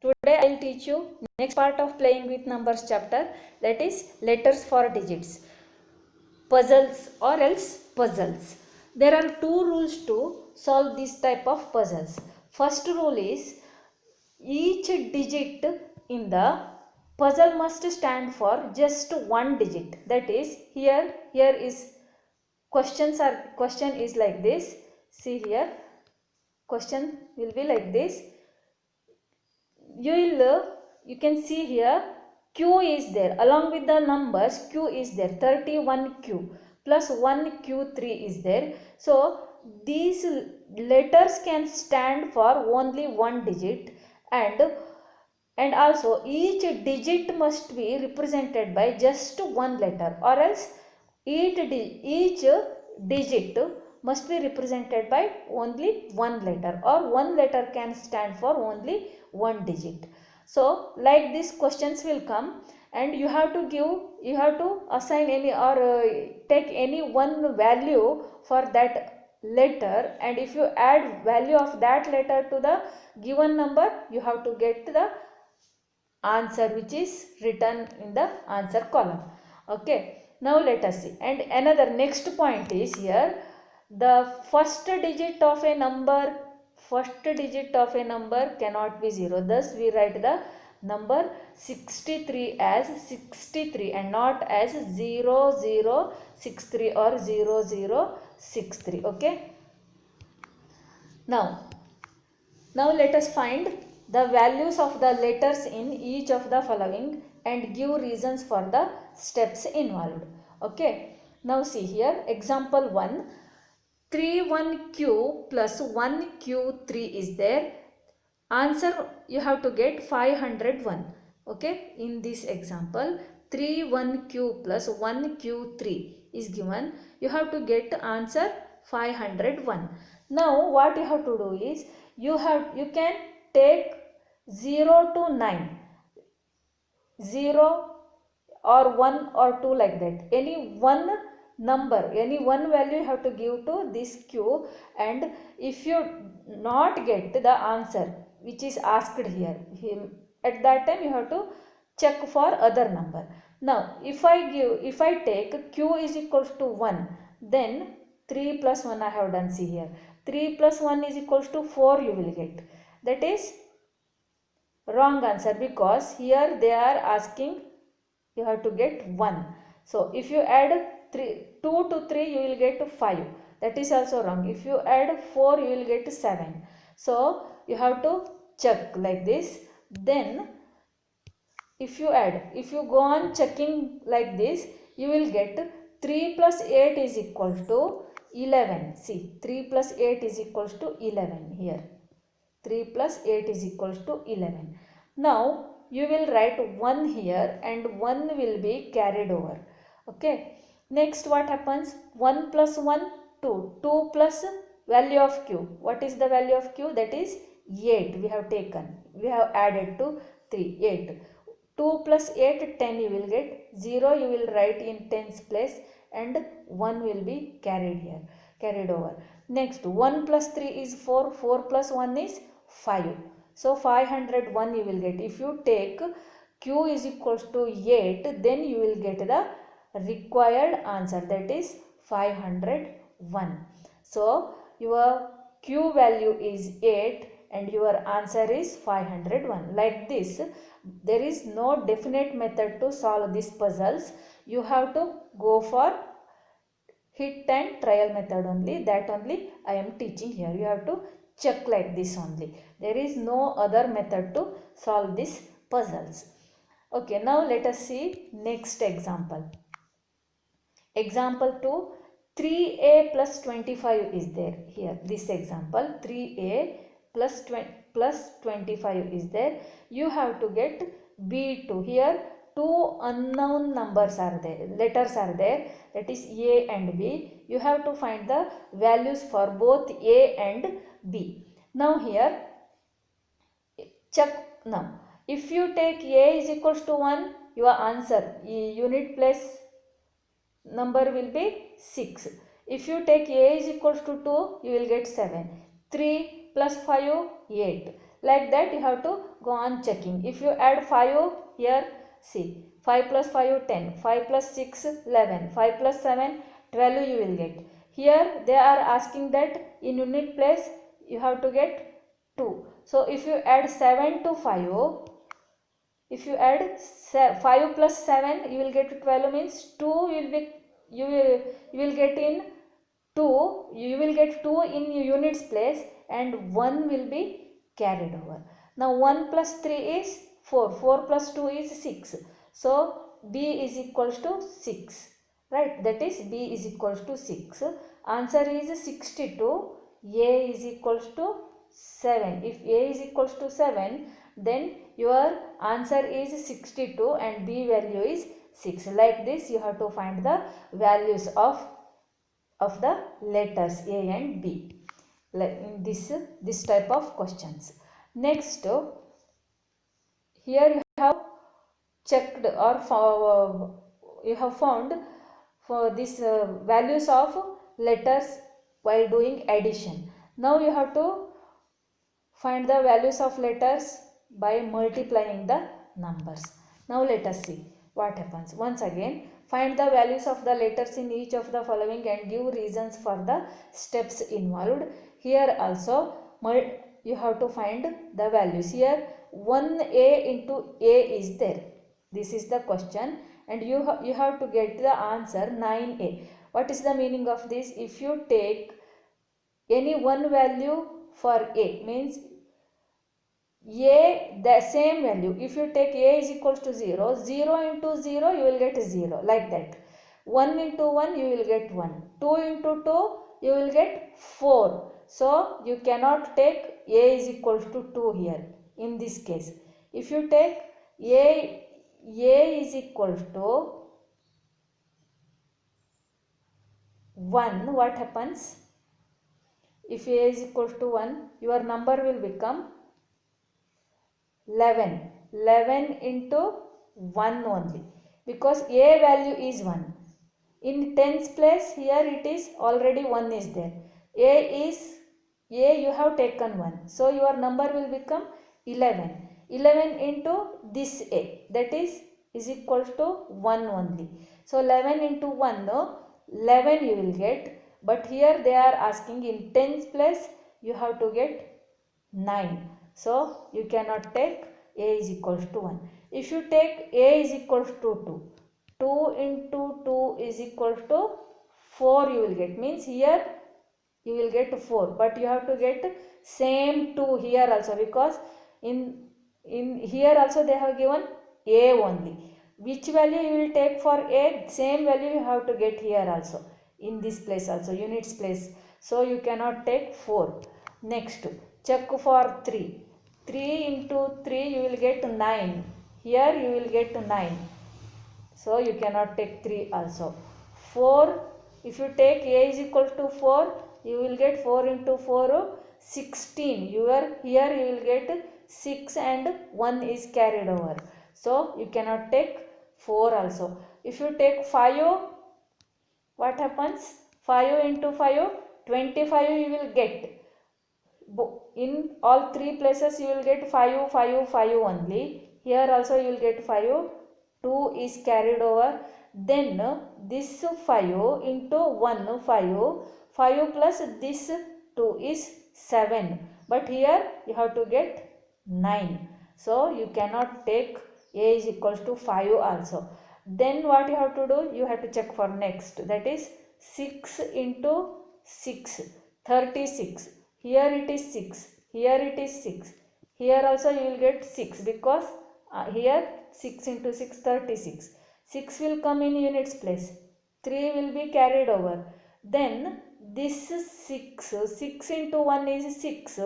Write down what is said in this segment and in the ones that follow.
Today I will teach you next part of playing with numbers chapter, that is letters for digits, puzzles or else puzzles. There are two rules to solve this type of puzzles. First rule is each digit in the puzzle must stand for just one digit. That is, here is question is like this. See here, question will be like this. You can see here q is there, along with the numbers q is there, 31q plus 1q3 is there. So these letters can stand for only one digit, and also each digit must be represented by just one letter, or else each digit must be represented by only one letter, or one letter can stand for only one digit. So like these questions will come, and you have to assign any or take any one value for that letter, and if you add value of that letter to the given number, you have to get the answer which is written in the answer column. Okay, now let us see. And another next point is here, the first digit of a number cannot be 0. Thus we write the number 63 as 63 and not as 0063 or 0063. Okay, now let us find the values of the letters in each of the following and give reasons for the steps involved. Okay, now see here, example 1, 31q plus 1q3 is there. Answer you have to get 501. Okay, in this example 31q plus 1q3 is given. You have to get answer 501. Now what you have to do is you can take 0 to 9, 0 or 1 or 2, like that. Any one number, any one value you have to give to this q, and if you not get the answer which is asked here, at that time you have to check for other number. Now if I take q is equals to 1, then 3 plus 1 I have done. See here, 3 plus 1 is equals to 4 you will get. That is wrong answer, because here they are asking you have to get 1. So if you add 2 to 3 you will get 5. That is also wrong. If you add 4 you will get 7. So you have to check like this. Then if you go on checking like this, you will get 3 plus 8 is equal to 11. See, 3 plus 8 is equals to 11 here. 3 plus 8 is equals to 11. Now you will write 1 here and 1 will be carried over. Okay. Next what happens? 1 plus 1, 2. 2 plus value of q. What is the value of q? That is 8 we have taken. We have added to 3, 8. 2 plus 8, 10 you will get. 0 you will write in tens place, and 1 will be carried over. Next 1 plus 3 is 4. 4 plus 1 is 5. So 501 you will get. If you take q is equals to 8, then you will get the required answer, that is 501. So your q value is 8 and your answer is 501. Like this, there is no definite method to solve these puzzles. You have to go for hit and trial method only. That only I am teaching here. You have to check like this only. There is no other method to solve these puzzles. Okay, now let us see next example. Example 2, 3a plus 25 is there here. This example 3a plus 25 is there. You have to get b2. Here two unknown numbers are there, letters are there, that is a and b. You have to find the values for both a and b. Now here check. Now if you take a is equals to 1, your answer unit place number will be 6. If you take a is equals to 2, you will get 7. 3 plus 5, 8. Like that you have to go on checking. If you add 5 here, see 5 plus 5 10, 5 plus 6 11, 5 plus 7 12 you will get. Here they are asking that in unit place you have to get 2. So if you add 7 to 5, if you add 5 plus 7 you will get 12, means 2 will be you will get in 2, you will get 2 in units place and 1 will be carried over. Now 1 plus 3 is 4, 4 plus 2 is 6. So B is equals to 6, right? That is B is equals to 6. Answer is 62. A is equals to 7. If A is equals to 7, then your answer is 62 and B value is 6. Like this you have to find the values of the letters A and B, like in this type of questions. Next, here you have checked or you have found for this values of letters while doing addition. Now you have to find the values of letters by multiplying the numbers. Now let us see what happens. Once again, find the values of the letters in each of the following and give reasons for the steps involved. Here also you have to find the values. Here 1a into a is there. This is the question and you have to get the answer 9a. What is the meaning of this? If you take any one value for a, means a the same value, if you take a is equals to 0, 0 into 0 you will get 0, like that. 1 into 1 you will get 1, 2 into 2 you will get 4. So you cannot take a is equals to 2 here in this case. If you take a is equals to 1, what happens? If a is equals to 1, your number will become 11. 11 into 1 only, because a value is 1. In tens place, here it is already 1 is there. A you have taken 1. So your number will become 11. 11 into this a, that is equal to 1 only. So 11 into 1, no, 11 you will get. But here they are asking in tens place you have to get 9. So you cannot take a is equals to 1. If you take a is equals to 2, 2 into 2 is equal to 4 you will get, means here you will get 4, but you have to get same 2 here also, because in here also they have given a only. Which value you will take for a, same value you have to get here also, in this place also, units place. So you cannot take 4. Next, check for 3. 3 into 3 you will get 9. Here you will get 9. So you cannot take 3 also. 4, if you take a is equal to 4, you will get 4 into 4, 16. Here you will get 6 and 1 is carried over. So you cannot take 4 also. If you take 5, what happens? 5 into 5, 25 you will get. In all 3 places you will get 5, 5, 5 only. Here also you will get 5. 2 is carried over. Then this 5 into 1, 5. 5 plus this 2 is 7. But here you have to get 9. So you cannot take a is equals to 5 also. Then what you have to do? You have to check for next. That is 6 into 6. 36. Here it is 6. Here it is 6. Here also you will get 6, because here 6 into 6, 36. 6 will come in units place. 3 will be carried over. Then this 6. 6 into 1 is 6.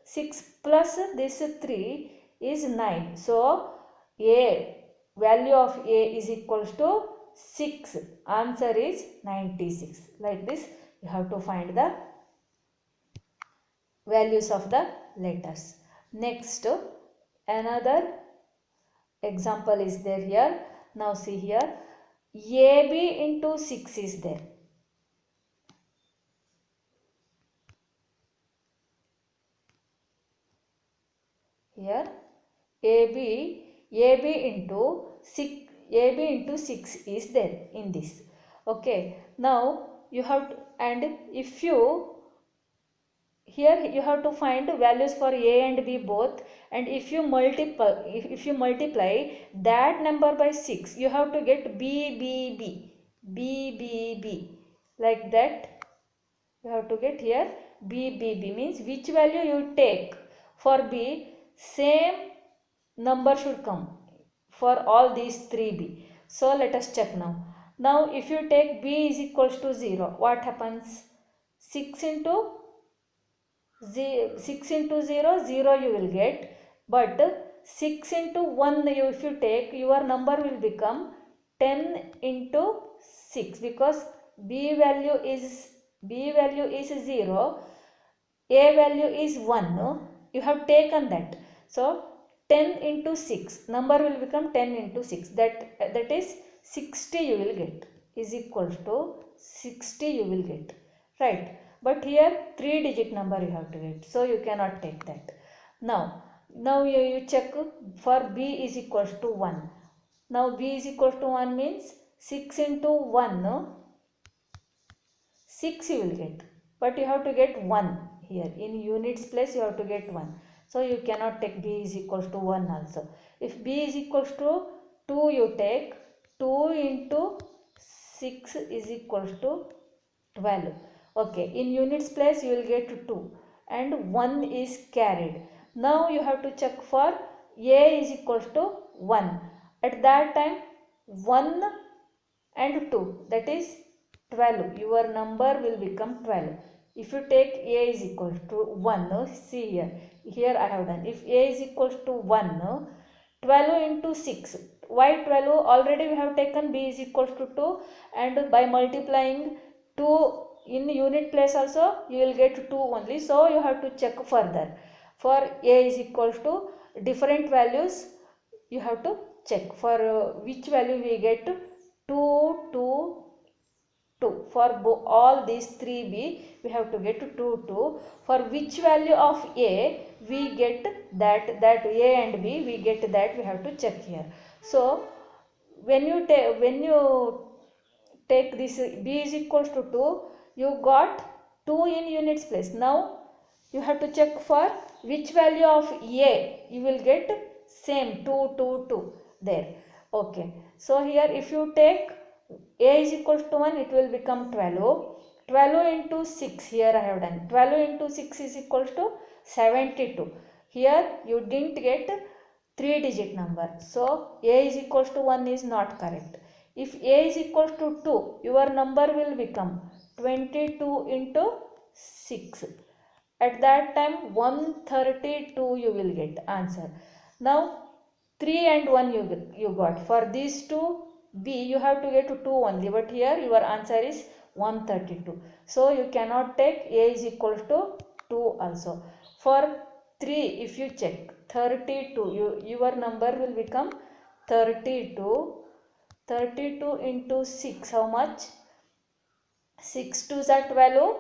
6 plus this 3 is 9. So a value of a is equals to 6. Answer is 96. Like this you have to find the values of the letters. Next, another example is there here. Now see here, AB into 6 is there. here AB into 6 is there in this. Okay, now you have to, and if you here you have to find values for A and B both, and if you multiply that number by 6, you have to get B like that. You have to get here B means which value you take for B, same number should come for all these 3B. So let us check now. Now if you take B is equals to 0, what happens? 6 into 0, 0 you will get, but 6 into 1 if you take, your number will become 10 into 6, because B value is 0, A value is 1, you have taken that. So 10 into 6, number will become 10 into 6, that is 60 you will get, is equals to 60 you will get, right? But here 3-digit number you have to get, so you cannot take that. Now you check for B is equals to 1. Now B is equals to 1 means 6 into 1, 6 you will get, but you have to get 1 here. In units place you have to get 1. So you cannot take B is equals to 1 also. If B is equals to 2, you take 2 into 6 is equals to 12. Okay, in units place you will get 2 and 1 is carried. Now you have to check for A is equals to 1. At that time 1 and 2, that is 12. Your number will become 12. If you take A is equal to 1, see here I have done. If A is equal to 1, 12 into 6. Why 12? Already we have taken B is equal to 2, and by multiplying 2 in unit place also you will get 2 only. So you have to check further. For A is equal to different values, you have to check for which value we get 2, 2, 2. For all these 3B we have to get 2, 2. For which value of A we get that A and B we get that, we have to check here. So when you take this B is equals to 2, you got 2 in units place. Now you have to check for which value of A you will get same 2, 2, 2 there. Okay, so here if you take A is equals to 1, it will become 12. 12 into 6, here I have done. 12 into 6 is equals to 72. Here you didn't get 3-digit number. So A is equals to 1 is not correct. If A is equals to 2, your number will become 22 into 6. At that time 132 you will get answer. Now 3 and 1 you got. For these two B you have to get 2 only, but here your answer is 132. So you cannot take A is equal to 2 also. For 3 if you check 32, your number will become 32. 32 into 6, how much? 6 2s are 12.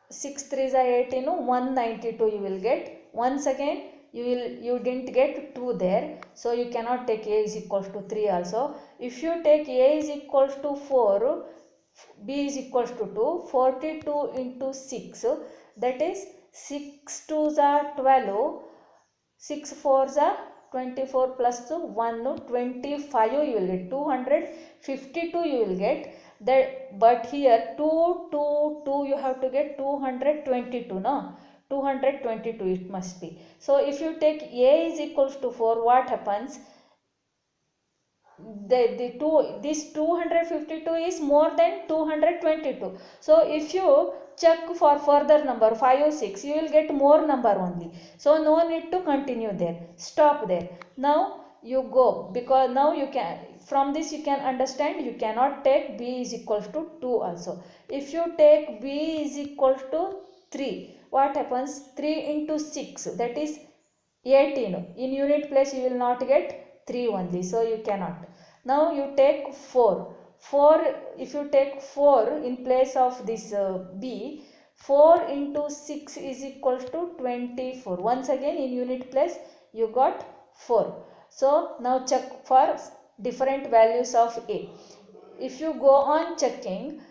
6 3s are 18. 192 you will get. Once again you didn't get 2 there, so you cannot take A is equals to 3 also. If you take A is equals to 4, B is equals to 2, 42 into 6, that is 6 2s are 12, 6 4s are 24 plus 1, 25 you will get, 252 you will get that. But here 2 2 2 you have to get 222, no, 222 it must be. So if you take A is equals to 4, what happens? This 252 is more than 222. So if you check for further number 5 or 6, you will get more number only. So no need to continue there, stop there. Now you go, because now you can, from this you can understand you cannot take B is equals to 2 also. If you take B is equals to 3, what happens? 3 into 6, that is 18. In unit place you will not get 3 only, so you cannot. Now you take 4. If you take 4 in place of this B, 4 into 6 is equals to 24. Once again in unit place you got 4. So now check for different values of A. If you go on checking,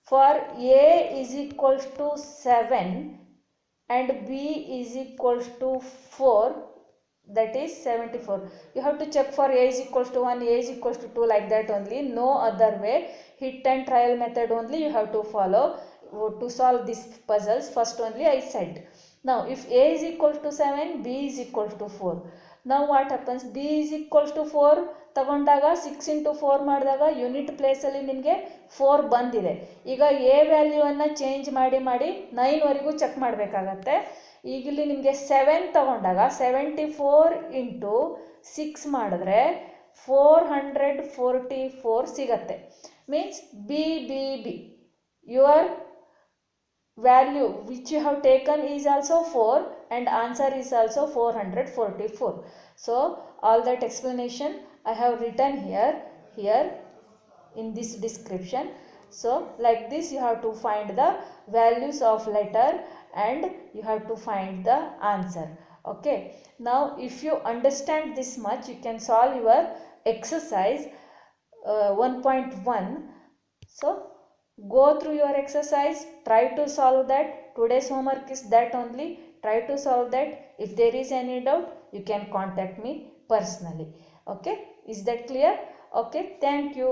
for A is equals to 7 and B is equals to 4, that is 74. You have to check for A is equals to 1, A is equals to 2, like that only. No other way. Hit and trial method only you have to follow to solve these puzzles. First only I said. Now if A is equals to 7, B is equals to 4. Now what happens? B is equals to 4 ತಗೊಂಡಾಗ 6 into 4 ಮಾಡಿದಾಗ unit ಪ್ಲೇಸಲ್ಲಿ ನಿಮಗೆ 4 ಬಂದಿದೆ. ಈಗ A ವ್ಯಾಲ್ಯೂವನ್ನು change ಮಾಡಿ 9ವರೆಗೂ check ಮಾಡಬೇಕಾಗತ್ತೆ. ಈಗ ಇಲ್ಲಿ ನಿಮಗೆ 7 ತಗೊಂಡಾಗ 74 ಇಂಟು 6 ಮಾಡಿದ್ರೆ 444 ಸಿಗತ್ತೆ. Means B your value which you have taken is also 4 and answer is also 444. So all that explanation I have written here in this description. So like this you have to find the values of letter and you have to find the answer. Okay, now if you understand this much you can solve your exercise 1.1. So go through your exercise, try to solve that. Today's homework is that only. Try to solve that. If there is any doubt you can contact me personally. Okay, is that clear? Okay, thank you.